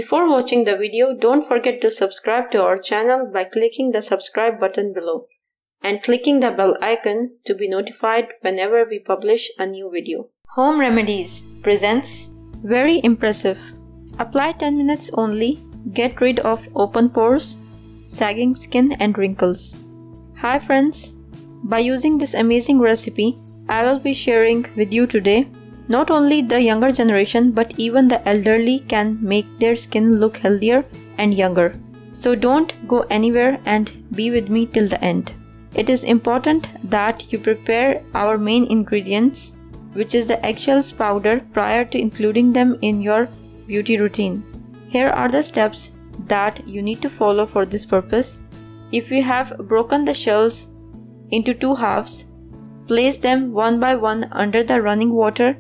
Before watching the video, don't forget to subscribe to our channel by clicking the subscribe button below and clicking the bell icon to be notified whenever we publish a new video. Home Remedies presents very impressive. Apply 10 minutes only. Get rid of open pores, sagging skin and wrinkles. Hi friends, by using this amazing recipe, I will be sharing with you today. Not only the younger generation but even the elderly can make their skin look healthier and younger. So don't go anywhere and be with me till the end. It is important that you prepare our main ingredients, which is the eggshells powder, prior to including them in your beauty routine. Here are the steps that you need to follow for this purpose. If you have broken the shells into two halves, place them one by one under the running water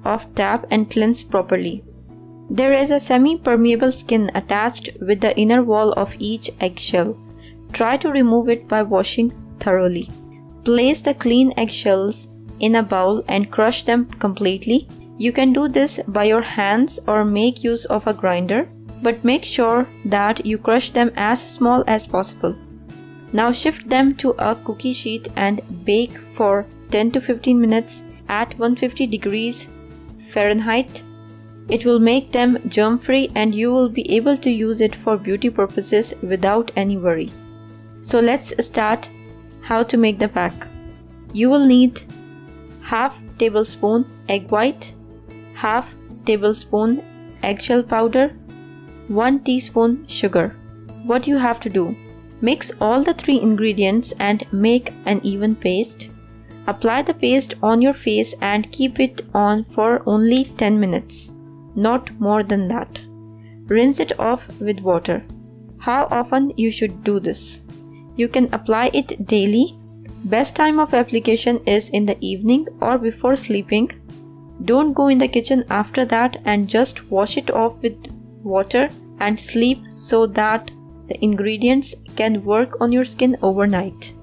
of tap and cleanse properly. There is a semi-permeable skin attached with the inner wall of each eggshell. Try to remove it by washing thoroughly. Place the clean eggshells in a bowl and crush them completely. You can do this by your hands or make use of a grinder, but make sure that you crush them as small as possible. Now shift them to a cookie sheet and bake for 10 to 15 minutes at 150 degrees Fahrenheit. It will make them germ-free and you will be able to use it for beauty purposes without any worry. So let's start how to make the pack. You will need half tablespoon egg white, half tablespoon eggshell powder, 1 teaspoon sugar. What you have to do: mix all the three ingredients and make an even paste. Apply the paste on your face and keep it on for only 10 minutes, not more than that. Rinse it off with water. How often you should do this? You can apply it daily. Best time of application is in the evening or before sleeping. Don't go in the kitchen after that and just wash it off with water and sleep, so that the ingredients can work on your skin overnight.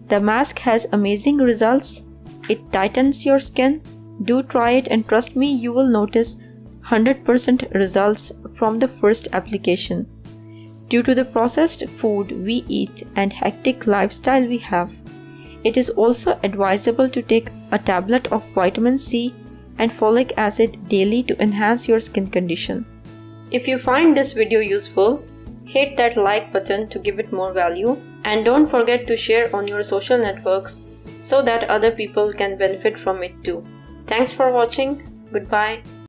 The mask has amazing results. It tightens your skin. Do try it and trust me, you will notice 100% results from the first application. Due to the processed food we eat and hectic lifestyle we have, it is also advisable to take a tablet of vitamin C and folic acid daily to enhance your skin condition. If you find this video useful, hit that like button to give it more value, and don't forget to share on your social networks so that other people can benefit from it too. Thanks for watching. Goodbye.